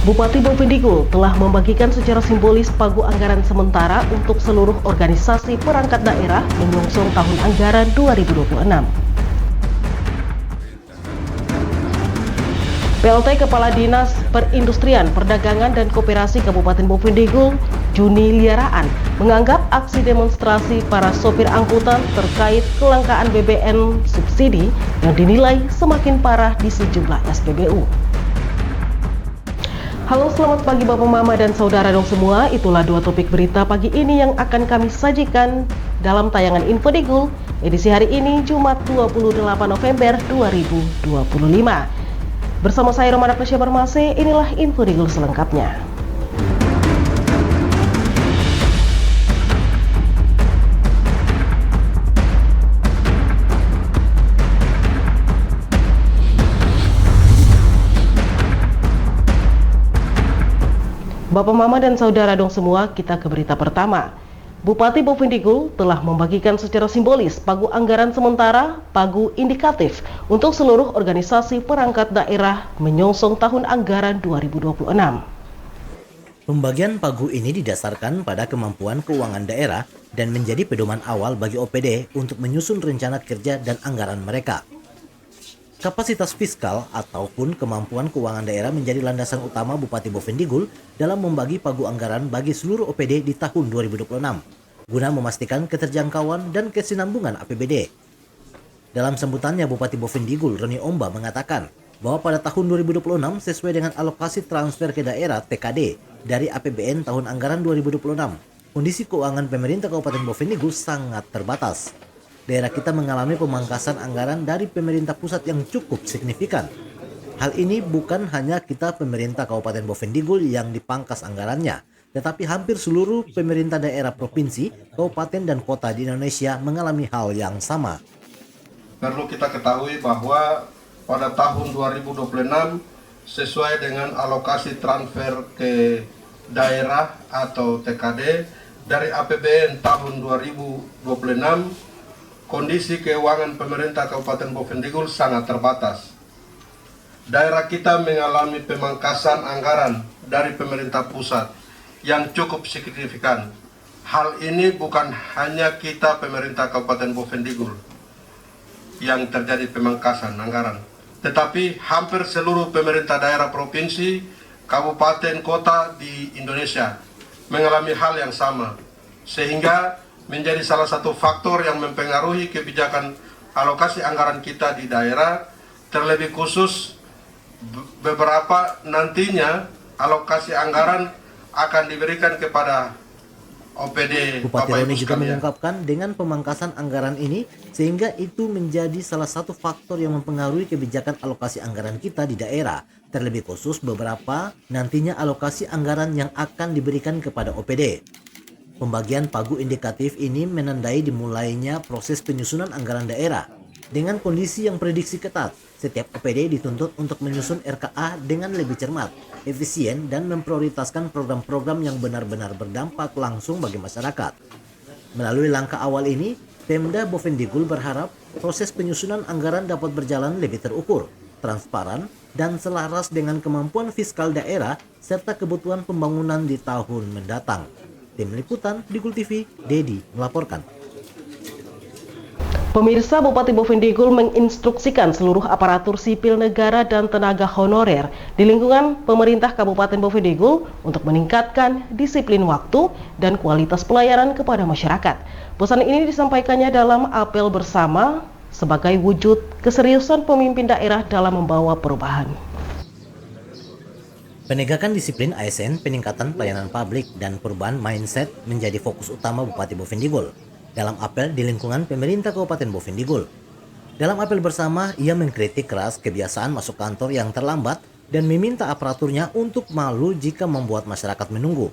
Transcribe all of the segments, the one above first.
Bupati Bovendigul telah membagikan secara simbolis pagu anggaran sementara untuk seluruh organisasi perangkat daerah menyongsong tahun anggaran 2026. PLT Kepala Dinas Perindustrian, Perdagangan dan Koperasi Kabupaten Bovendigul, Juni Liaraan, menganggap aksi demonstrasi para sopir angkutan terkait kelangkaan BBM subsidi yang dinilai semakin parah di sejumlah SPBU. Halo, selamat pagi Bapak Mama dan Saudara dong semua. Itulah dua topik berita pagi ini yang akan kami sajikan dalam tayangan Infodigul edisi hari ini Jumat 28 November 2025. Bersama saya Romana Presya Barmase, inilah Infodigul selengkapnya. Bapak Mama dan Saudara dong semua, kita ke berita pertama. Bupati Bovendigul telah membagikan secara simbolis pagu anggaran sementara, pagu indikatif untuk seluruh organisasi perangkat daerah menyongsong tahun anggaran 2026. Pembagian pagu ini didasarkan pada kemampuan keuangan daerah dan menjadi pedoman awal bagi OPD untuk menyusun rencana kerja dan anggaran mereka. Kapasitas fiskal ataupun kemampuan keuangan daerah menjadi landasan utama Bupati Bovendigul dalam membagi pagu anggaran bagi seluruh OPD di tahun 2026, guna memastikan keterjangkauan dan kesinambungan APBD. Dalam sambutannya, Bupati Bovendigul Roni Omba mengatakan bahwa pada tahun 2026 sesuai dengan alokasi transfer ke daerah TKD dari APBN tahun anggaran 2026, kondisi keuangan pemerintah Kabupaten Bovendigul sangat terbatas. Daerah kita mengalami pemangkasan anggaran dari pemerintah pusat yang cukup signifikan. Hal ini bukan hanya kita pemerintah Kabupaten Bovendigul yang dipangkas anggarannya, tetapi hampir seluruh pemerintah daerah provinsi, kabupaten, dan kota di Indonesia mengalami hal yang sama. Perlu kita ketahui bahwa pada tahun 2026 sesuai dengan alokasi transfer ke daerah atau TKD dari APBN tahun 2026, kondisi keuangan pemerintah Kabupaten Bovendigul sangat terbatas. Daerah kita mengalami pemangkasan anggaran dari pemerintah pusat yang cukup signifikan. Hal ini bukan hanya kita pemerintah Kabupaten Bovendigul yang terjadi pemangkasan anggaran, tetapi hampir seluruh pemerintah daerah provinsi, kabupaten, kota di Indonesia mengalami hal yang sama, sehingga menjadi salah satu faktor yang mempengaruhi kebijakan alokasi anggaran kita di daerah, terlebih khusus beberapa nantinya alokasi anggaran akan diberikan kepada OPD. Bupati Roni juga mengungkapkan dengan pemangkasan anggaran ini sehingga itu menjadi salah satu faktor yang mempengaruhi kebijakan alokasi anggaran kita di daerah, terlebih khusus beberapa nantinya alokasi anggaran yang akan diberikan kepada OPD. Pembagian pagu indikatif ini menandai dimulainya proses penyusunan anggaran daerah. Dengan kondisi yang prediksi ketat, setiap OPD dituntut untuk menyusun RKA dengan lebih cermat, efisien, dan memprioritaskan program-program yang benar-benar berdampak langsung bagi masyarakat. Melalui langkah awal ini, Pemda Bovendigul berharap proses penyusunan anggaran dapat berjalan lebih terukur, transparan, dan selaras dengan kemampuan fiskal daerah serta kebutuhan pembangunan di tahun mendatang. Tim Liputan Digul TV, Dedi melaporkan. Pemirsa, Bupati Bovendigul menginstruksikan seluruh aparatur sipil negara dan tenaga honorer di lingkungan pemerintah Kabupaten Bovendigul untuk meningkatkan disiplin waktu dan kualitas pelayanan kepada masyarakat. Pesan ini disampaikannya dalam apel bersama sebagai wujud keseriusan pemimpin daerah dalam membawa perubahan. Penegakan disiplin ASN, peningkatan pelayanan publik, dan perubahan mindset menjadi fokus utama Bupati Bovendigul dalam apel di lingkungan pemerintah Kabupaten Bovendigul. Dalam apel bersama, ia mengkritik keras kebiasaan masuk kantor yang terlambat dan meminta aparaturnya untuk malu jika membuat masyarakat menunggu.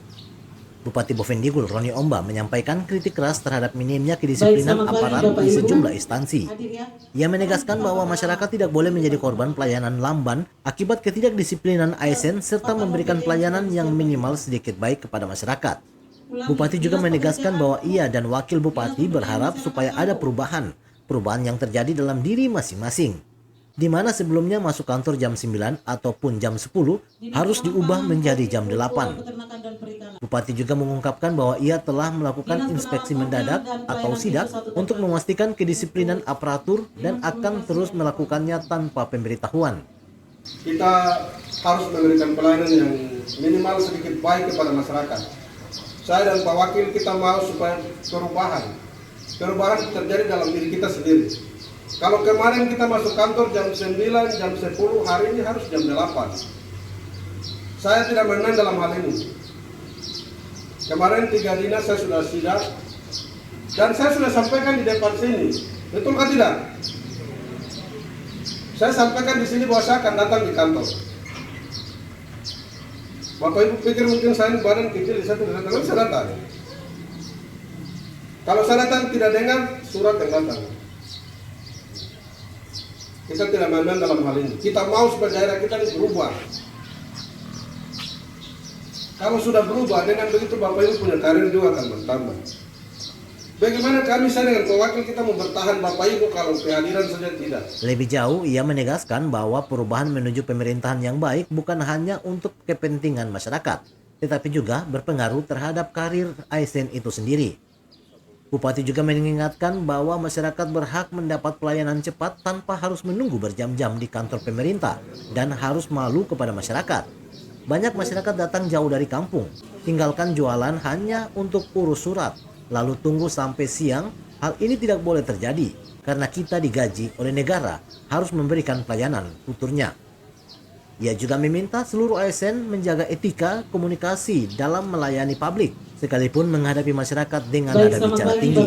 Bupati Bovendigul Roni Omba menyampaikan kritik keras terhadap minimnya kedisiplinan aparat di sejumlah instansi. Ia menegaskan bahwa masyarakat tidak boleh menjadi korban pelayanan lamban akibat ketidakdisiplinan ASN serta memberikan pelayanan yang minimal sedikit baik kepada masyarakat. Bupati juga menegaskan bahwa ia dan wakil bupati berharap supaya ada perubahan yang terjadi dalam diri masing-masing. di mana sebelumnya masuk kantor jam 9 ataupun jam 10 harus diubah menjadi jam 8. Bupati juga mengungkapkan bahwa ia telah melakukan inspeksi mendadak atau sidak untuk memastikan kedisiplinan aparatur dan akan terus melakukannya tanpa pemberitahuan. Kita harus memberikan pelayanan yang minimal sedikit baik kepada masyarakat. Saya dan Pak Wakil kita mau supaya perubahan terjadi dalam diri kita sendiri. Kalau kemarin kita masuk kantor jam 9, jam 10, hari ini harus jam 8. Saya tidak menang dalam hal ini. Kemarin 3 dinas saya sudah sidak dan saya sudah sampaikan di depan sini. Betul kan tidak? Saya sampaikan di sini bahwa saya akan datang di kantor. Bapak Ibu pikir mungkin saya badan kecil, saya tidak datang, saya datang. Kalau saya datang tidak dengar surat yang datang. Kita tidak main-main dalam hal ini. Kita mau supaya daerah kita ini berubah. Kalau sudah berubah, dengan begitu Bapak Ibu punya karir juga akan bertambah. Bagaimana kami saya dengan pewakil kita mau bertahan Bapak Ibu kalau kehadiran saja tidak. Lebih jauh, ia menegaskan bahwa perubahan menuju pemerintahan yang baik bukan hanya untuk kepentingan masyarakat, tetapi juga berpengaruh terhadap karir ASN itu sendiri. Bupati juga mengingatkan bahwa masyarakat berhak mendapat pelayanan cepat tanpa harus menunggu berjam-jam di kantor pemerintah dan harus malu kepada masyarakat. Banyak masyarakat datang jauh dari kampung, tinggalkan jualan hanya untuk urus surat, lalu tunggu sampai siang. Hal ini tidak boleh terjadi karena kita digaji oleh negara harus memberikan pelayanan, tuturnya. Ia juga meminta seluruh ASN menjaga etika komunikasi dalam melayani publik, sekalipun menghadapi masyarakat dengan nada bicara tinggi.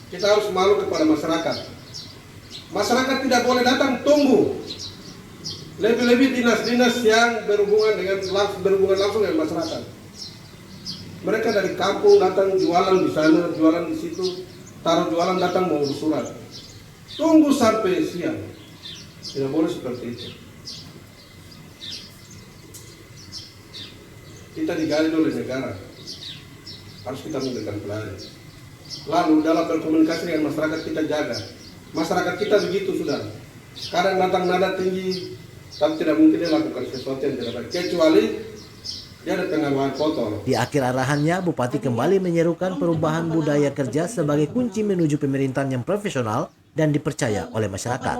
Kita harus malu kepada masyarakat. Masyarakat tidak boleh datang tunggu. Lebih-lebih dinas-dinas yang berhubungan langsung dengan masyarakat. Mereka dari kampung datang jualan di sana, jualan di situ, taruh jualan datang mau urus surat. Tunggu sampai siang. Tidak boleh seperti itu. Kita digali oleh negara. Harus kita memberikan pelayanan. Lalu dalam berkomunikasi dengan masyarakat kita jaga. Masyarakat kita begitu sudah. Kadang datang nada tinggi, tapi tidak mungkin dia lakukan sesuatu yang tidak baik. Kecuali dia ada pengaruhan kotor. Di akhir arahannya, Bupati kembali menyerukan perubahan budaya kerja sebagai kunci menuju pemerintahan yang profesional dan dipercaya oleh masyarakat.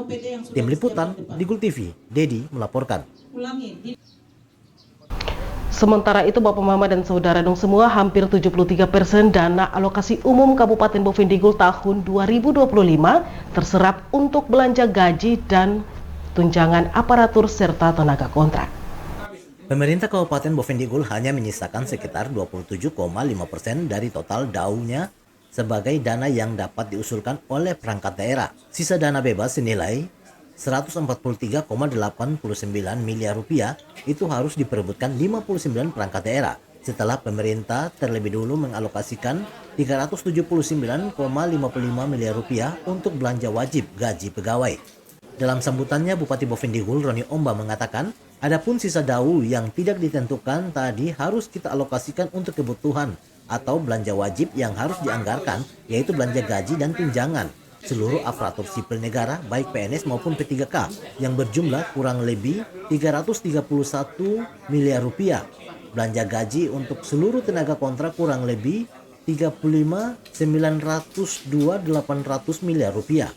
Tim Liputan, Digul TV, Dedi melaporkan. Sementara itu, Bapak Mama dan Saudara dong semua, hampir 73% dana alokasi umum Kabupaten Bovendigul tahun 2025 terserap untuk belanja gaji dan tunjangan aparatur serta tenaga kontrak. Pemerintah Kabupaten Bovendigul hanya menyisakan sekitar 27,5% dari total DAU-nya sebagai dana yang dapat diusulkan oleh perangkat daerah. Sisa dana bebas senilai 143,89 miliar rupiah itu harus diperebutkan 59 perangkat daerah setelah pemerintah terlebih dulu mengalokasikan 379,55 miliar rupiah untuk belanja wajib gaji pegawai. Dalam sambutannya, Bupati Bovendigul Roni Omba mengatakan, adapun sisa DAU yang tidak ditentukan tadi harus kita alokasikan untuk kebutuhan atau belanja wajib yang harus dianggarkan, yaitu belanja gaji dan tunjangan seluruh aparatur sipil negara baik PNS maupun P3K yang berjumlah kurang lebih 331 miliar rupiah. Belanja gaji untuk seluruh tenaga kontrak kurang lebih 35.902.800 miliar rupiah.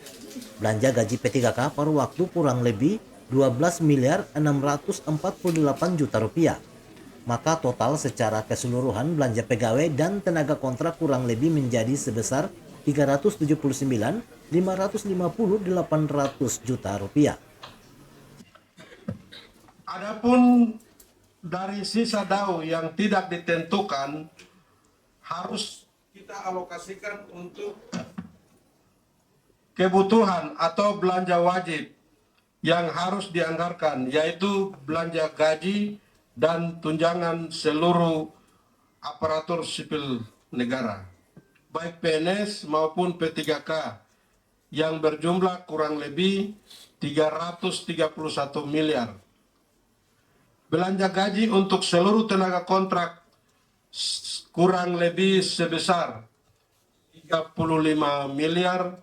Belanja gaji P3K paruh waktu kurang lebih 12.648 juta rupiah. Maka total secara keseluruhan belanja pegawai dan tenaga kontrak kurang lebih menjadi sebesar 379.550.800 juta rupiah. Adapun dari sisa DAU yang tidak ditentukan harus kita alokasikan untuk kebutuhan atau belanja wajib yang harus dianggarkan, yaitu belanja gaji dan tunjangan seluruh aparatur sipil negara, baik PNS maupun P3K yang berjumlah kurang lebih 331 miliar. Belanja gaji untuk seluruh tenaga kontrak kurang lebih sebesar 35 miliar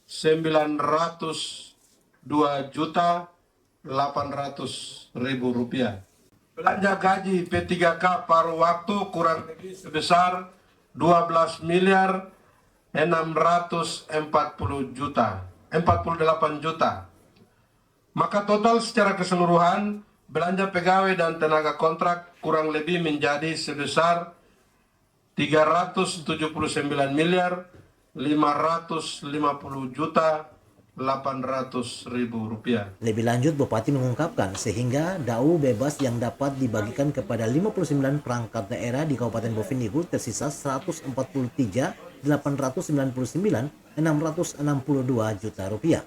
900 Rp2.800.000. Belanja gaji P3K paruh waktu kurang lebih sebesar 12.648 juta. Maka total secara keseluruhan belanja pegawai dan tenaga kontrak kurang lebih menjadi sebesar 379.550.800.000 rupiah. Lebih lanjut, Bupati mengungkapkan sehingga DAU bebas yang dapat dibagikan kepada 59 perangkat daerah di Kabupaten Bovendigul tersisa 143.899.662 juta rupiah.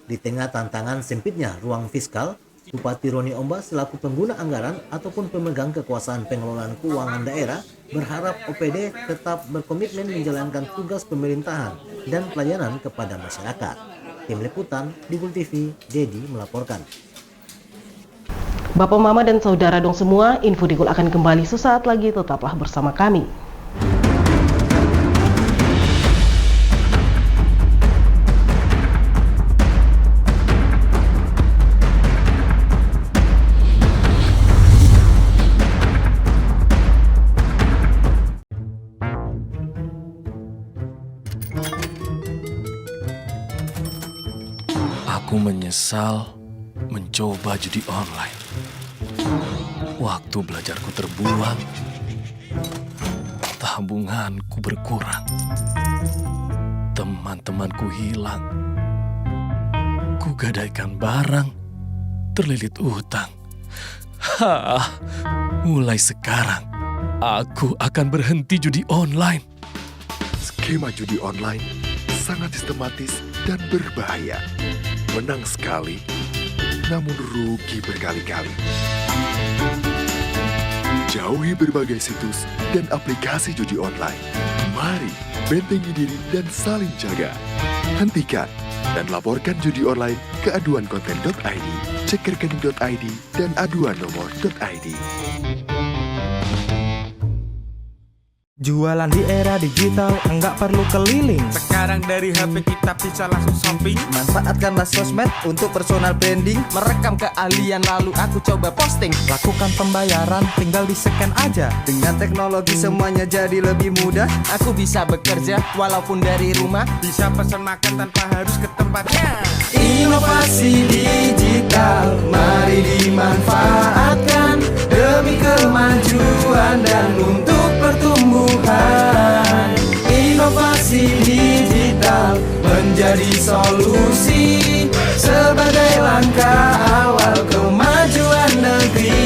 Di tengah tantangan sempitnya ruang fiskal, Bupati Roni Omba selaku pengguna anggaran ataupun pemegang kekuasaan pengelolaan keuangan daerah berharap OPD tetap berkomitmen menjalankan tugas pemerintahan dan pelayanan kepada masyarakat. Tim Liputan, Digul TV, Dedi melaporkan. Bapak, Mama, dan Saudara dong semua, Info Digul akan kembali sesaat lagi, tetaplah bersama kami. Aku menyesal mencoba judi online. Waktu belajarku terbuang, tabunganku berkurang, teman-temanku hilang, kugadaikan barang, terlilit utang. Mulai sekarang, aku akan berhenti judi online. Skema judi online sangat sistematis dan berbahaya. Menang sekali, namun rugi berkali-kali. Jauhi berbagai situs dan aplikasi judi online. Mari bentengi diri dan saling jaga. Hentikan dan laporkan judi online ke aduankonten.id, cekrekening.id, dan aduannomor.id. Jualan di era digital, enggak perlu keliling. Sekarang dari HP kita bisa langsung shopping. Manfaatkanlah sosmed untuk personal branding. Merekam keahlian lalu aku coba posting. Lakukan pembayaran, tinggal di-scan aja. Dengan teknologi semuanya jadi lebih mudah. Aku bisa bekerja walaupun dari rumah. Bisa pesan makan tanpa harus ke tempatnya. Inovasi digital, mari dimanfaatkan demi kemajuan dan untuk pertumbuhan. Inovasi digital menjadi solusi sebagai langkah awal kemajuan negeri.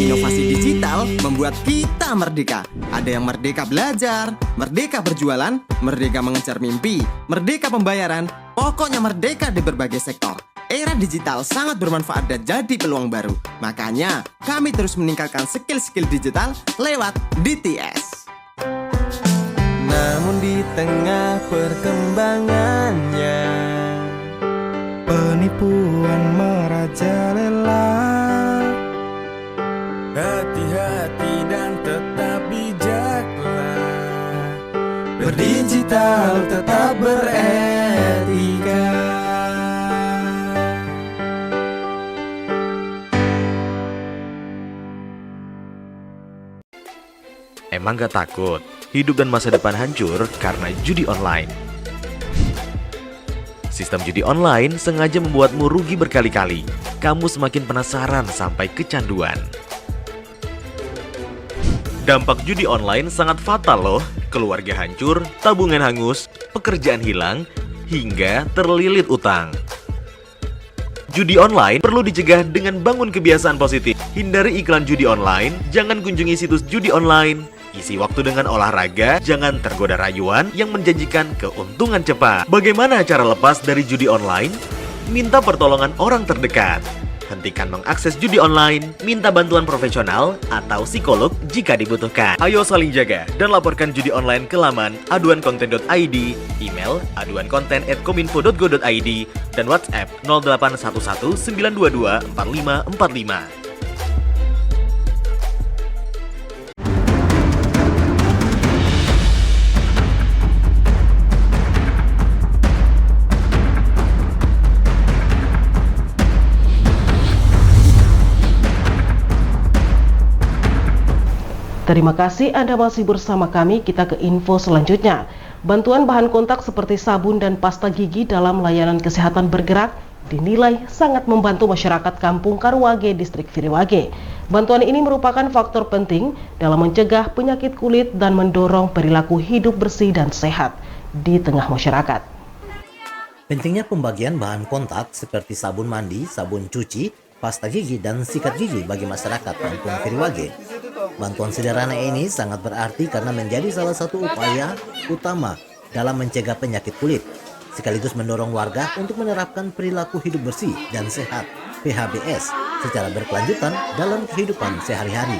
Inovasi digital membuat kita merdeka. Ada yang merdeka belajar, merdeka berjualan, merdeka mengejar mimpi, merdeka pembayaran, pokoknya merdeka di berbagai sektor. Era digital sangat bermanfaat dan jadi peluang baru. Makanya, kami terus meningkatkan skill-skill digital lewat DTS. Namun di tengah perkembangannya, penipuan merajalela. Hati-hati dan tetap bijaklah. Berdigital tetap beretika. Emang gak takut hidup dan masa depan hancur karena judi online? Sistem judi online sengaja membuatmu rugi berkali-kali. Kamu semakin penasaran sampai kecanduan. Dampak judi online sangat fatal loh. Keluarga hancur, tabungan hangus, pekerjaan hilang, hingga terlilit utang. Judi online perlu dicegah dengan bangun kebiasaan positif. Hindari iklan judi online, jangan kunjungi situs judi online. Isi waktu dengan olahraga, jangan tergoda rayuan yang menjanjikan keuntungan cepat. Bagaimana cara lepas dari judi online? Minta pertolongan orang terdekat. Hentikan mengakses judi online, minta bantuan profesional atau psikolog jika dibutuhkan. Ayo saling jaga dan laporkan judi online ke laman aduankonten.id, email aduankonten@kominfo.go.id, dan WhatsApp 0811 922 4545. Terima kasih Anda masih bersama kami. Kita ke info selanjutnya. Bantuan bahan kontak seperti sabun dan pasta gigi dalam layanan kesehatan bergerak dinilai sangat membantu masyarakat Kampung Karuwage, Distrik Viriwage. Bantuan ini merupakan faktor penting dalam mencegah penyakit kulit dan mendorong perilaku hidup bersih dan sehat di tengah masyarakat. Pentingnya pembagian bahan kontak seperti sabun mandi, sabun cuci, pasta gigi, dan sikat gigi bagi masyarakat Kampung Viriwage. Bantuan sederhana ini sangat berarti karena menjadi salah satu upaya utama dalam mencegah penyakit kulit, sekaligus mendorong warga untuk menerapkan perilaku hidup bersih dan sehat (PHBS) secara berkelanjutan dalam kehidupan sehari-hari.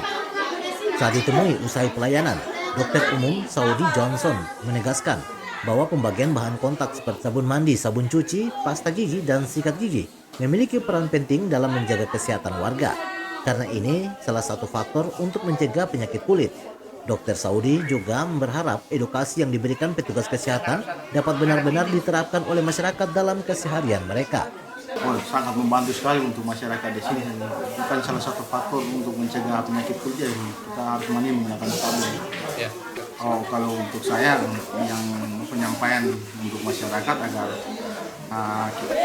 Saat ditemui usai pelayanan, Dr. Umum Saudi Johnson menegaskan bahwa pembagian bahan kontak seperti sabun mandi, sabun cuci, pasta gigi, dan sikat gigi memiliki peran penting dalam menjaga kesehatan warga. Karena ini salah satu faktor untuk mencegah penyakit kulit. Dr. Saudi juga berharap edukasi yang diberikan petugas kesehatan dapat benar-benar diterapkan oleh masyarakat dalam keseharian mereka. Sangat membantu sekali untuk masyarakat di sini. Bukan salah satu faktor untuk mencegah penyakit kulit, kita harus menggunakan sabun. Kalau untuk saya yang penyampaian untuk masyarakat agar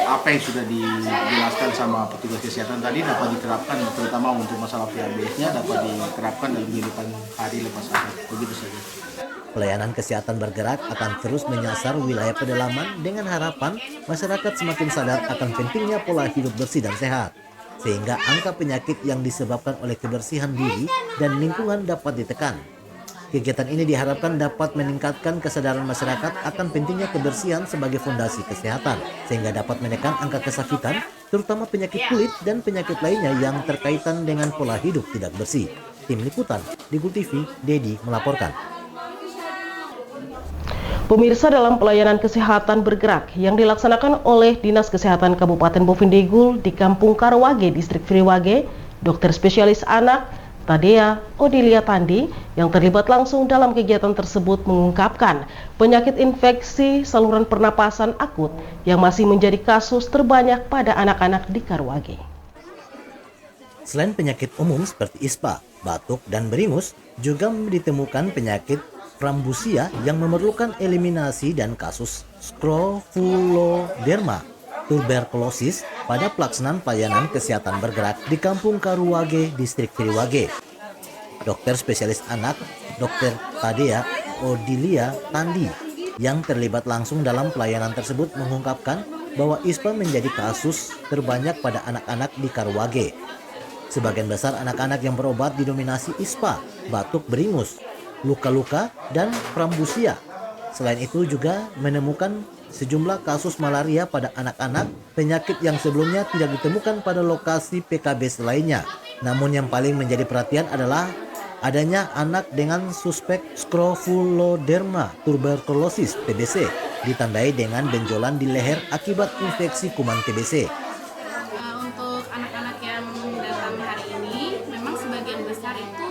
apa yang sudah dijelaskan sama petugas kesehatan tadi dapat diterapkan, terutama untuk masalah PHBS-nya dapat diterapkan dalam kehidupan hari lepas hari. Begitu saja. Pelayanan kesehatan bergerak akan terus menyasar wilayah pedalaman dengan harapan masyarakat semakin sadar akan pentingnya pola hidup bersih dan sehat, sehingga angka penyakit yang disebabkan oleh kebersihan diri dan lingkungan dapat ditekan. Kegiatan ini diharapkan dapat meningkatkan kesadaran masyarakat akan pentingnya kebersihan sebagai fondasi kesehatan, sehingga dapat menekan angka kesakitan, terutama penyakit kulit dan penyakit lainnya yang terkaitan dengan pola hidup tidak bersih. Tim Liputan, Digul TV, Dedi melaporkan. Pemirsa, dalam pelayanan kesehatan bergerak yang dilaksanakan oleh Dinas Kesehatan Kabupaten Bovendigul di Kampung Karuwage, Distrik Viriwage, dokter spesialis anak Tadea Odilia Tandi yang terlibat langsung dalam kegiatan tersebut mengungkapkan penyakit infeksi saluran pernapasan akut yang masih menjadi kasus terbanyak pada anak-anak di Karuwage. Selain penyakit umum seperti ispa, batuk, dan beringus, juga ditemukan penyakit frambusia yang memerlukan eliminasi dan kasus scrofuloderma tuberkulosis pada pelaksanaan pelayanan kesehatan bergerak di Kampung Karuwage, Distrik Viriwage. Dokter spesialis anak, Dr. Tadea Odilia Tandi, yang terlibat langsung dalam pelayanan tersebut mengungkapkan bahwa ISPA menjadi kasus terbanyak pada anak-anak di Karuwage. Sebagian besar anak-anak yang berobat didominasi ISPA, batuk beringus, luka-luka, dan frambusia. Selain itu juga menemukan sejumlah kasus malaria pada anak-anak, penyakit yang sebelumnya tidak ditemukan pada lokasi PKBS lainnya. Namun yang paling menjadi perhatian adalah adanya anak dengan suspek scrofuloderma tuberkulosis TBC, ditandai dengan benjolan di leher akibat infeksi kuman TBC. Untuk anak-anak yang datang hari ini, memang sebagian besar itu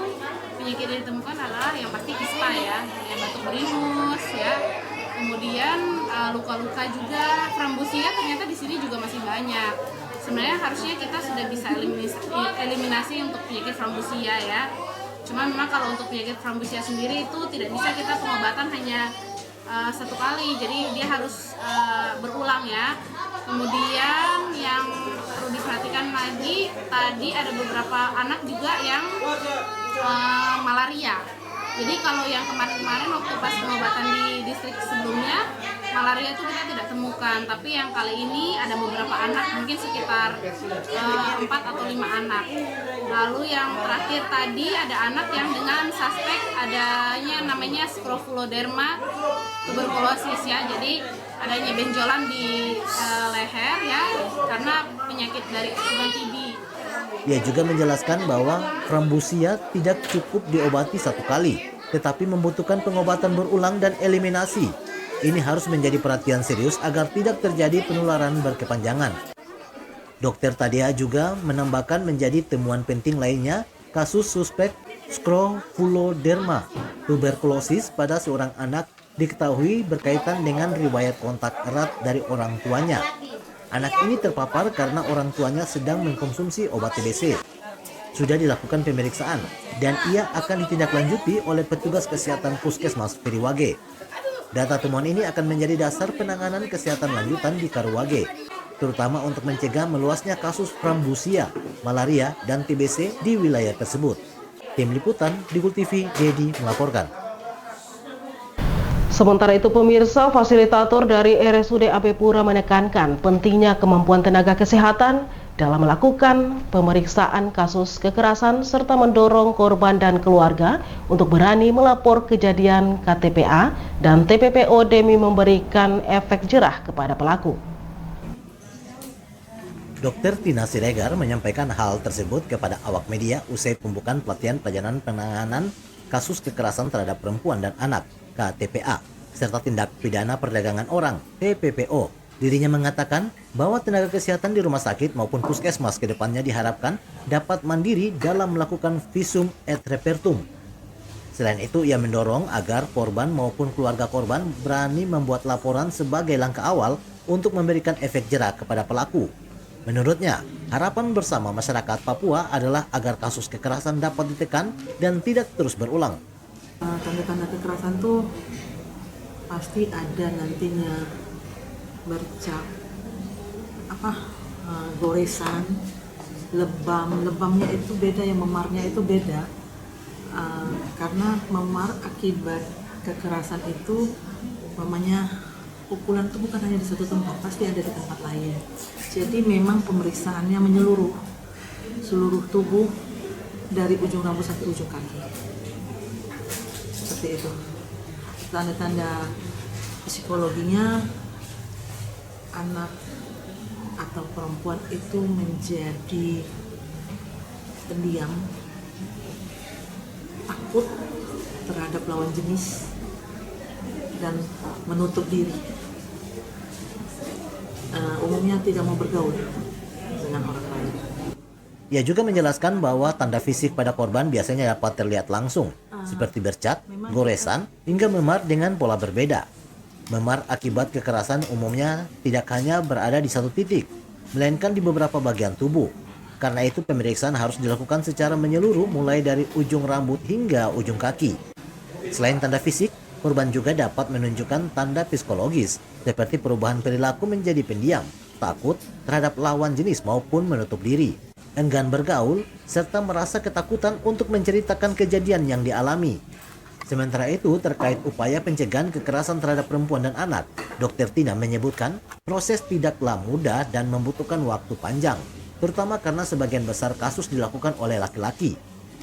penyakit yang ditemukan adalah yang pasti ISPA ya, yang batuk beringus ya. Kemudian luka-luka juga, frambusia ternyata di sini juga masih banyak. Sebenarnya harusnya kita sudah bisa eliminasi untuk penyakit frambusia ya. Cuma memang kalau untuk penyakit frambusia sendiri itu tidak bisa kita pengobatan hanya satu kali, jadi dia harus berulang ya. Kemudian yang perlu diperhatikan lagi, tadi ada beberapa anak juga yang malaria. Jadi kalau yang kemarin-kemarin waktu pas pengobatan di distrik sebelumnya, malaria itu kita tidak temukan. Tapi yang kali ini ada beberapa anak, mungkin sekitar 4 atau 5 anak. Lalu yang terakhir tadi ada anak yang dengan suspek adanya namanya scrofuloderma tuberkulosis ya. Jadi adanya benjolan di leher ya, karena penyakit dari asupan TB. Ia juga menjelaskan bahwa frambusia tidak cukup diobati satu kali, tetapi membutuhkan pengobatan berulang dan eliminasi. Ini harus menjadi perhatian serius agar tidak terjadi penularan berkepanjangan. Dr. Tadea juga menambahkan menjadi temuan penting lainnya kasus suspek scrofuloderma tuberkulosis pada seorang anak diketahui berkaitan dengan riwayat kontak erat dari orang tuanya. Anak ini terpapar karena orang tuanya sedang mengkonsumsi obat TBC. sudah dilakukan pemeriksaan dan ia akan ditindaklanjuti oleh petugas kesehatan Puskesmas Periwage. Data temuan ini akan menjadi dasar penanganan kesehatan lanjutan di Karuwage, terutama untuk mencegah meluasnya kasus frambusia, malaria, dan TBC di wilayah tersebut. Tim Liputan, Digul TV, Dedi melaporkan. Sementara itu pemirsa, fasilitator dari RSUD AB Pura menekankan pentingnya kemampuan tenaga kesehatan dalam melakukan pemeriksaan kasus kekerasan serta mendorong korban dan keluarga untuk berani melapor kejadian KTPA dan TPPO demi memberikan efek jerah kepada pelaku. Dr. Tina Siregar menyampaikan hal tersebut kepada awak media usai pembukaan pelatihan pelajaran penanganan kasus kekerasan terhadap perempuan dan anak KTPA serta tindak pidana perdagangan orang TPPO. Dirinya mengatakan bahwa tenaga kesehatan di rumah sakit maupun puskesmas kedepannya diharapkan dapat mandiri dalam melakukan visum et repertum. Selain itu, ia mendorong agar korban maupun keluarga korban berani membuat laporan sebagai langkah awal untuk memberikan efek jerah kepada pelaku. Menurutnya, harapan bersama masyarakat Papua adalah agar kasus kekerasan dapat ditekan dan tidak terus berulang. Tanda-tanda kekerasan tuh pasti ada nantinya, bercak, goresan, lebamnya itu beda, yang memarnya itu beda, karena memar akibat kekerasan itu umpamanya pukulan itu bukan hanya di satu tempat, pasti ada di tempat lain. Jadi memang pemeriksaannya menyeluruh, seluruh tubuh dari ujung rambut sampai ujung kaki. Seperti itu. Tanda-tanda psikologinya, anak atau perempuan itu menjadi pendiam, takut terhadap lawan jenis, dan menutup diri. Umumnya tidak mau bergaul dengan orang lain. Ia juga menjelaskan bahwa tanda fisik pada korban biasanya dapat terlihat langsung, seperti bercat, goresan, hingga memar dengan pola berbeda. Memar akibat kekerasan umumnya tidak hanya berada di satu titik, melainkan di beberapa bagian tubuh. Karena itu pemeriksaan harus dilakukan secara menyeluruh mulai dari ujung rambut hingga ujung kaki. Selain tanda fisik, korban juga dapat menunjukkan tanda psikologis, seperti perubahan perilaku menjadi pendiam, takut terhadap lawan jenis maupun menutup diri, enggan bergaul, serta merasa ketakutan untuk menceritakan kejadian yang dialami. Sementara itu, terkait upaya pencegahan kekerasan terhadap perempuan dan anak, Dr. Tina menyebutkan proses tidaklah mudah dan membutuhkan waktu panjang, terutama karena sebagian besar kasus dilakukan oleh laki-laki.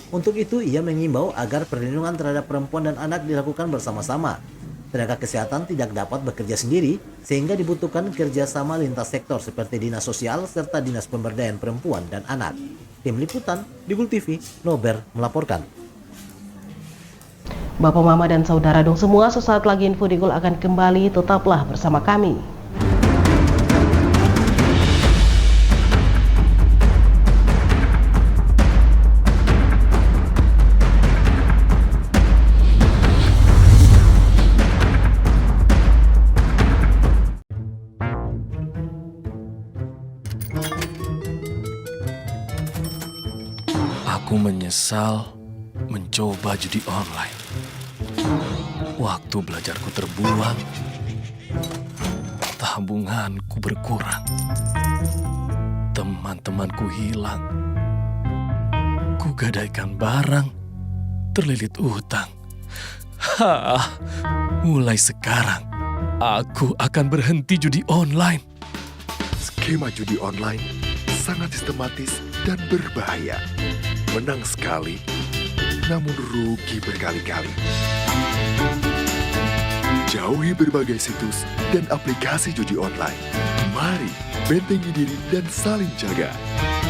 Untuk itu, ia mengimbau agar perlindungan terhadap perempuan dan anak dilakukan bersama-sama. Tenaga kesehatan tidak dapat bekerja sendiri, sehingga dibutuhkan kerjasama lintas sektor seperti Dinas Sosial serta Dinas Pemberdayaan Perempuan dan Anak. Tim Liputan, Digul TV, Nober melaporkan. Bapak, Mama, dan Saudara dong semua, sesaat lagi Info Digul akan kembali, tetaplah bersama kami. Aku menyesal mencoba judi online. Waktu belajarku terbuang, tabunganku berkurang, teman-temanku hilang, kugadaikan barang, terlilit utang. Mulai sekarang, aku akan berhenti judi online. Skema judi online sangat sistematis dan berbahaya. Menang sekali, namun rugi berkali-kali. Jauhi berbagai situs dan aplikasi judi online. Mari bentengi diri dan saling jaga.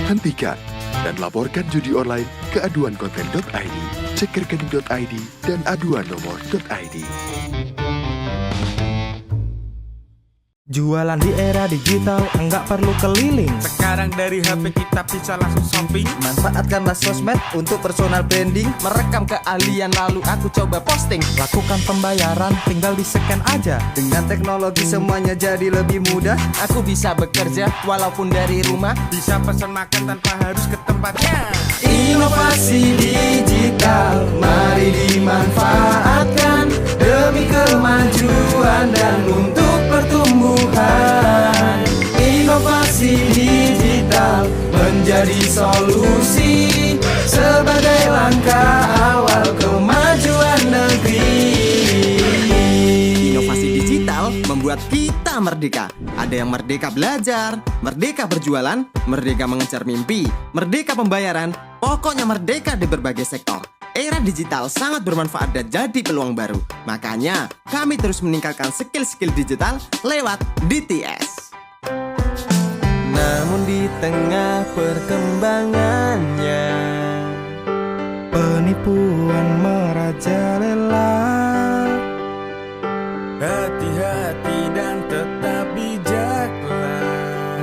Hentikan dan laporkan judi online ke aduankonten.id, cek rekening.id, dan aduan nomor.id. Jualan di era digital, enggak perlu keliling. Sekarang dari HP kita bisa langsung shopping. Manfaatkanlah sosmed untuk personal branding. Merekam keahlian lalu aku coba posting. Lakukan pembayaran, tinggal di-scan aja. Dengan teknologi semuanya jadi lebih mudah. Aku bisa bekerja walaupun dari rumah. Bisa pesan makan tanpa harus ke tempatnya. Inovasi digital, mari dimanfaatkan demi kemajuan dan untuk pertumbuhan. Inovasi digital menjadi solusi sebagai langkah awal kemajuan negeri. Inovasi digital membuat kita merdeka. Ada yang merdeka belajar, merdeka berjualan, merdeka mengejar mimpi, merdeka pembayaran, pokoknya merdeka di berbagai sektor. Era digital sangat bermanfaat dan jadi peluang baru. Makanya, kami terus meningkatkan skill-skill digital lewat DTS. Namun di tengah perkembangannya, penipuan merajalela. Hati-hati dan tetap bijaklah.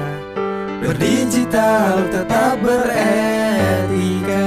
Berdigital tetap beretika.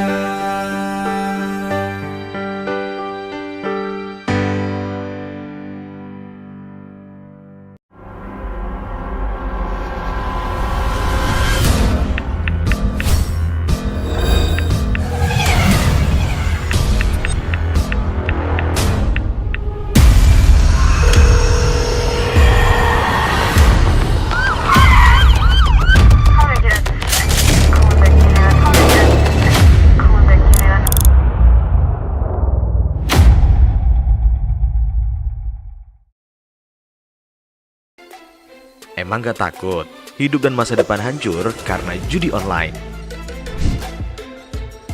Emang gak takut hidup dan masa depan hancur karena judi online?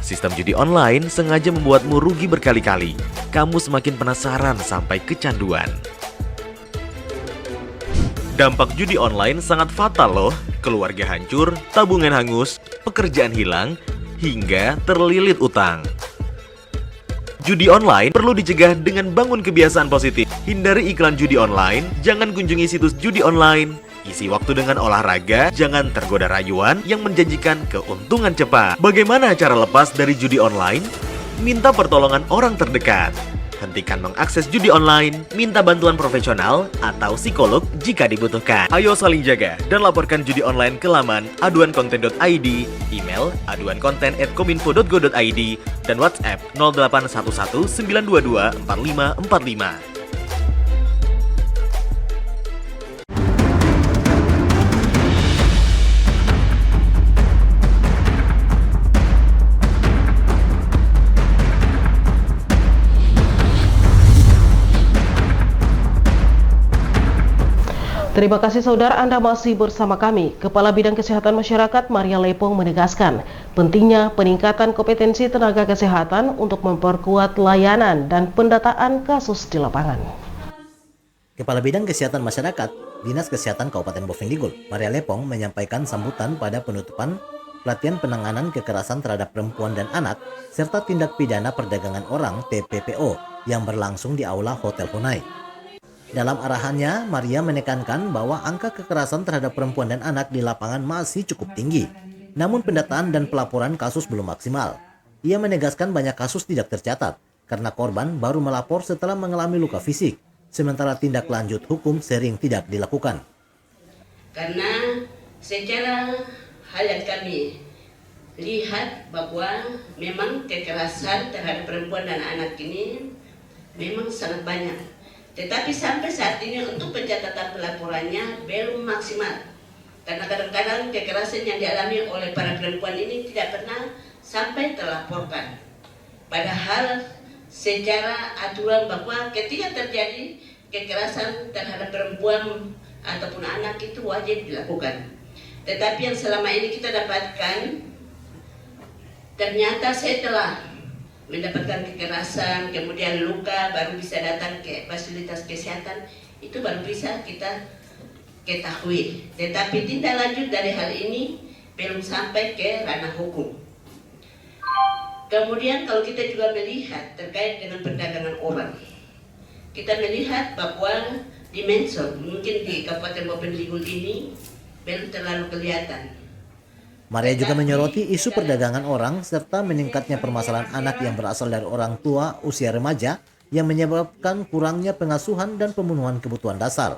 Sistem judi online sengaja membuatmu rugi berkali-kali. Kamu semakin penasaran sampai kecanduan. Dampak judi online sangat fatal loh. Keluarga hancur, tabungan hangus, pekerjaan hilang, hingga terlilit utang. Judi online perlu dicegah dengan bangun kebiasaan positif. Hindari iklan judi online, jangan kunjungi situs judi online. Isi waktu dengan olahraga, jangan tergoda rayuan yang menjanjikan keuntungan cepat. Bagaimana cara lepas dari judi online? Minta pertolongan orang terdekat. Hentikan mengakses judi online, minta bantuan profesional atau psikolog jika dibutuhkan. Ayo saling jaga dan laporkan judi online ke laman aduankonten.id, email aduankonten@kominfo.go.id, dan WhatsApp 0811 922 4545. Terima kasih saudara, Anda masih bersama kami. Kepala Bidang Kesehatan Masyarakat Maria Lepong menegaskan pentingnya peningkatan kompetensi tenaga kesehatan untuk memperkuat layanan dan pendataan kasus di lapangan. Kepala Bidang Kesehatan Masyarakat Dinas Kesehatan Kabupaten Bovendigul, Maria Lepong menyampaikan sambutan pada penutupan pelatihan penanganan kekerasan terhadap perempuan dan anak serta tindak pidana perdagangan orang (TPPO) yang berlangsung di Aula Hotel Honai. Dalam arahannya, Maria menekankan bahwa angka kekerasan terhadap perempuan dan anak di lapangan masih cukup tinggi. Namun pendataan dan pelaporan kasus belum maksimal. Ia menegaskan banyak kasus tidak tercatat karena korban baru melapor setelah mengalami luka fisik, sementara tindak lanjut hukum sering tidak dilakukan. Karena secara hal yang kami lihat bahwa memang kekerasan terhadap perempuan dan anak ini memang sangat banyak. Tetapi sampai saat ini untuk pencatatan pelaporannya belum maksimal. Karena kadang-kadang kekerasan yang dialami oleh para perempuan ini tidak pernah sampai terlaporkan. Padahal secara aturan bahwa ketika terjadi kekerasan terhadap perempuan ataupun anak itu wajib dilakukan. Tetapi yang selama ini kita dapatkan, ternyata setelah mendapatkan kekerasan, kemudian luka, baru bisa datang ke fasilitas kesehatan, itu baru bisa kita ketahui. Tetapi tindak lanjut dari hal ini belum sampai ke ranah hukum. Kemudian kalau kita juga melihat terkait dengan perdagangan orang, kita melihat bahwa di Mensot, mungkin di Kabupaten Bovendigul ini belum terlalu kelihatan. Maria juga menyoroti isu perdagangan orang serta meningkatnya permasalahan anak yang berasal dari orang tua usia remaja yang menyebabkan kurangnya pengasuhan dan pemenuhan kebutuhan dasar.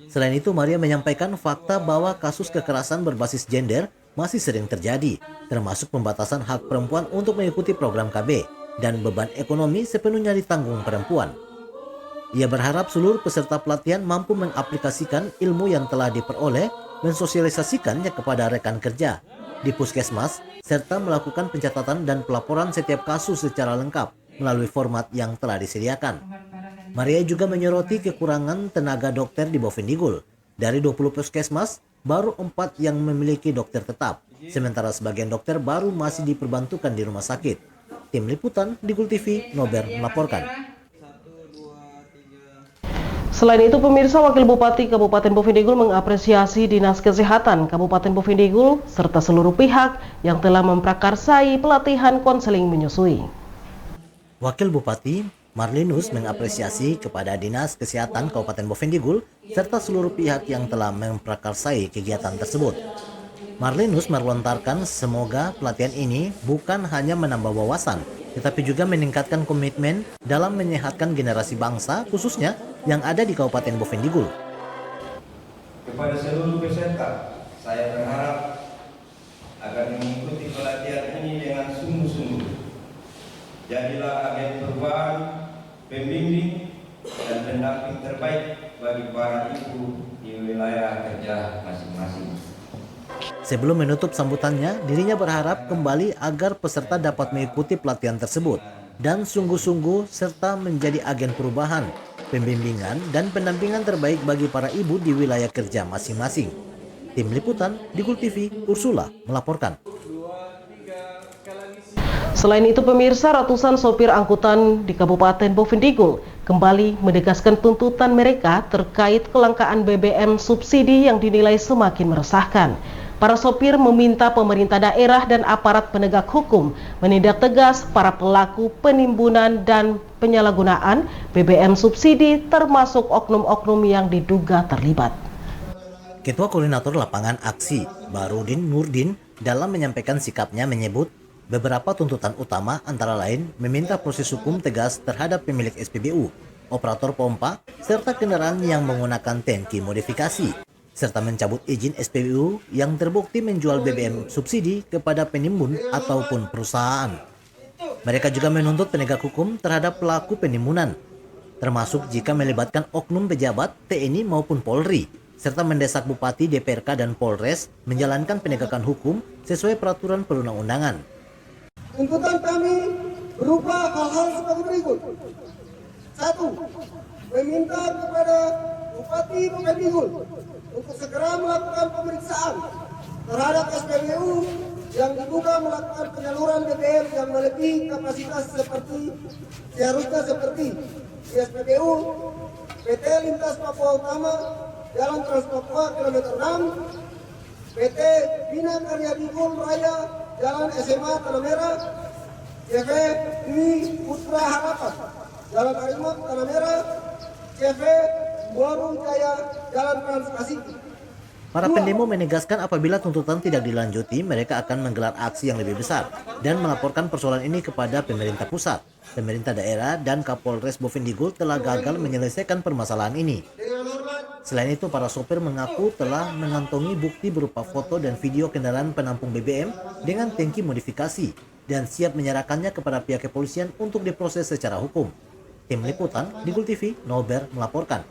Selain itu, Maria menyampaikan fakta bahwa kasus kekerasan berbasis gender masih sering terjadi, termasuk pembatasan hak perempuan untuk mengikuti program KB dan beban ekonomi sepenuhnya ditanggung perempuan. Ia berharap seluruh peserta pelatihan mampu mengaplikasikan ilmu yang telah diperoleh, mensosialisasikannya kepada rekan kerja di puskesmas, serta melakukan pencatatan dan pelaporan setiap kasus secara lengkap melalui format yang telah disediakan. Maria juga menyoroti kekurangan tenaga dokter di Bovendigul. Dari 20 puskesmas, baru 4 yang memiliki dokter tetap, sementara sebagian dokter baru masih diperbantukan di rumah sakit. Tim Liputan Digul TV, Nober melaporkan. Selain itu, pemirsa, Wakil Bupati Kabupaten Bovendigul mengapresiasi Dinas Kesehatan Kabupaten Bovendigul serta seluruh pihak yang telah memprakarsai pelatihan konseling menyusui. Wakil Bupati Marlinus mengapresiasi kepada Dinas Kesehatan Kabupaten Bovendigul serta seluruh pihak yang telah memprakarsai kegiatan tersebut. Marlinus melontarkan semoga pelatihan ini bukan hanya menambah wawasan, tetapi juga meningkatkan komitmen dalam menyehatkan generasi bangsa, khususnya yang ada di Kabupaten Bovendigul. Kepada seluruh peserta, saya berharap agar mengikuti pelatihan ini dengan sungguh-sungguh. Jadilah agen perubahan, pembimbing, dan pendamping terbaik bagi para ibu di wilayah kerja masing-masing. Sebelum menutup sambutannya, dirinya berharap kembali agar peserta dapat mengikuti pelatihan tersebut dan sungguh-sungguh serta menjadi agen perubahan, pembimbingan, dan pendampingan terbaik bagi para ibu di wilayah kerja masing-masing. Tim Liputan Digul TV, Ursula melaporkan. Selain itu, pemirsa, ratusan sopir angkutan di Kabupaten Bovendigul kembali menegaskan tuntutan mereka terkait kelangkaan BBM subsidi yang dinilai semakin meresahkan. Para sopir meminta pemerintah daerah dan aparat penegak hukum menindak tegas para pelaku penimbunan dan penyalahgunaan BBM subsidi, termasuk oknum-oknum yang diduga terlibat. Ketua Koordinator Lapangan Aksi, Barudin Nurdin, dalam menyampaikan sikapnya menyebut beberapa tuntutan utama antara lain meminta proses hukum tegas terhadap pemilik SPBU, operator pompa, serta kendaraan yang menggunakan tangki modifikasi, serta mencabut izin SPBU yang terbukti menjual BBM subsidi kepada penimbun ataupun perusahaan. Mereka juga menuntut penegak hukum terhadap pelaku penimbunan, termasuk jika melibatkan oknum pejabat TNI maupun Polri, serta mendesak Bupati, DPRK, dan Polres menjalankan penegakan hukum sesuai peraturan perundang-undangan. Tuntutan kami berupa hal-hal sebagai berikut. 1. Meminta kepada Bupati Bovendigul untuk segera melakukan pemeriksaan terhadap SPBU yang diduga melakukan penyaluran BBM yang melebihi kapasitas seharusnya seperti di SPBU PT Lintas Papua Utama Jalan Trans Papua kilometer 6, PT Bina Karya Digul Raya Jalan SMA Tanah Merah, CV Dwi Putra Harapan Jalan Harimau Tanah Merah, CV Warung Jaya Jalan Trans Pasifik. Para pendemo menegaskan apabila tuntutan tidak dilanjuti, mereka akan menggelar aksi yang lebih besar dan melaporkan persoalan ini kepada pemerintah pusat, pemerintah daerah, dan Kapolres Bovendigul telah gagal menyelesaikan permasalahan ini. Selain itu, para sopir mengaku telah mengantongi bukti berupa foto dan video kendaraan penampung BBM dengan tangki modifikasi dan siap menyerahkannya kepada pihak kepolisian untuk diproses secara hukum. Tim Liputan Digul TV, Nober melaporkan.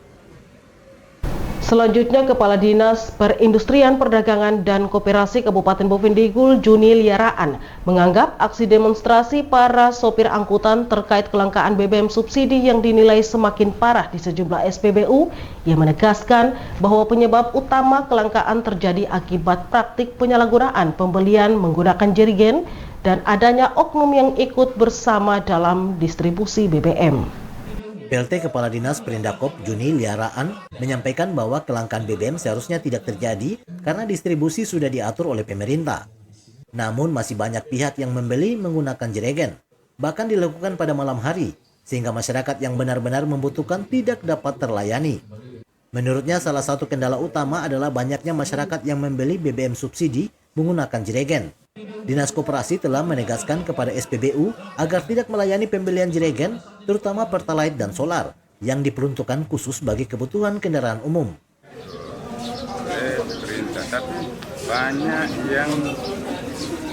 Selanjutnya, Kepala Dinas Perindustrian, Perdagangan, dan Koperasi Kabupaten Bovendigul, Juni Liaraan, menganggap aksi demonstrasi para sopir angkutan terkait kelangkaan BBM subsidi yang dinilai semakin parah di sejumlah SPBU. Ia menegaskan bahwa penyebab utama kelangkaan terjadi akibat praktik penyalahgunaan pembelian menggunakan jerigen dan adanya oknum yang ikut bersama dalam distribusi BBM. PLT Kepala Dinas Perindakop Juni Liaraan menyampaikan bahwa kelangkaan BBM seharusnya tidak terjadi karena distribusi sudah diatur oleh pemerintah. Namun masih banyak pihak yang membeli menggunakan jerigen, bahkan dilakukan pada malam hari, sehingga masyarakat yang benar-benar membutuhkan tidak dapat terlayani. Menurutnya salah satu kendala utama adalah banyaknya masyarakat yang membeli BBM subsidi menggunakan jerigen. Dinas Koperasi telah menegaskan kepada SPBU agar tidak melayani pembelian jerigen, terutama Pertalite dan solar, yang diperuntukkan khusus bagi kebutuhan kendaraan umum. Perintah, tapi banyak yang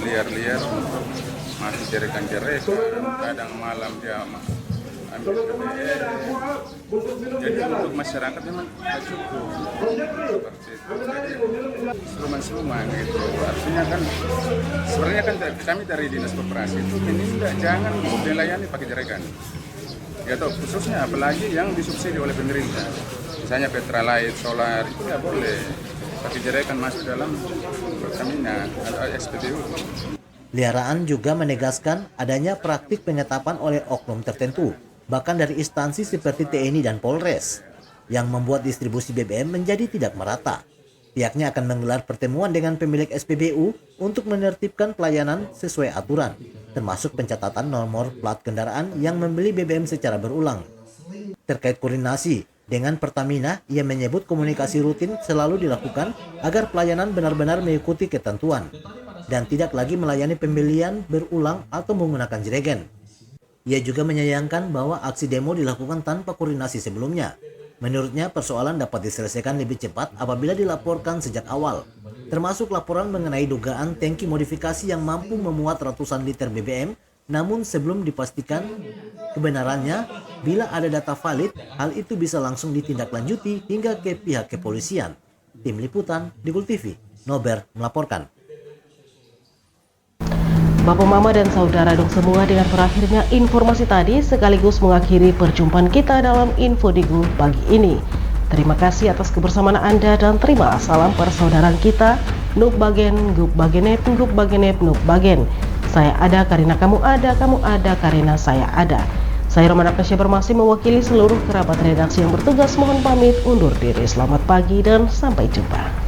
liar-liar untuk masih jerigen, kadang malam dia ambil BBM. Jadi untuk masyarakat memang tidak cukup seperti itu. Jadi seruman-seruman gitu. Artinya kan sebenarnya kan kami dari Dinas Koperasi itu menindak jangan dilayani pakai jerigen. Ya toh, khususnya apalagi yang disubsidi oleh pemerintah. Misalnya Pertalite, solar itu nggak boleh pakai jerigen masuk dalam Pertamina atau SPBU. Liaraan juga menegaskan adanya praktik penetapan oleh oknum tertentu, bahkan dari instansi seperti TNI dan Polres, yang membuat distribusi BBM menjadi tidak merata. Pihaknya akan menggelar pertemuan dengan pemilik SPBU untuk menertibkan pelayanan sesuai aturan, termasuk pencatatan nomor plat kendaraan yang membeli BBM secara berulang. Terkait koordinasi dengan Pertamina, ia menyebut komunikasi rutin selalu dilakukan agar pelayanan benar-benar mengikuti ketentuan dan tidak lagi melayani pembelian berulang atau menggunakan jerigen. Ia juga menyayangkan bahwa aksi demo dilakukan tanpa koordinasi sebelumnya. Menurutnya persoalan dapat diselesaikan lebih cepat apabila dilaporkan sejak awal, termasuk laporan mengenai dugaan tangki modifikasi yang mampu memuat ratusan liter BBM, namun sebelum dipastikan kebenarannya, bila ada data valid, hal itu bisa langsung ditindaklanjuti hingga ke pihak kepolisian. Tim Liputan, Digul TV, Nober melaporkan. Bapak, Mama, dan Saudara dong semua, dengan berakhirnya informasi tadi sekaligus mengakhiri perjumpaan kita dalam Info Digul pagi ini. Terima kasih atas kebersamaan Anda dan terima salam persaudaraan kita. Nuk bagen, gup bagenep, gup bagenep, nuk bagen. Saya ada karena kamu ada karena saya ada. Saya Romana Pesya Bermasi mewakili seluruh kerabat redaksi yang bertugas mohon pamit undur diri. Selamat pagi dan sampai jumpa.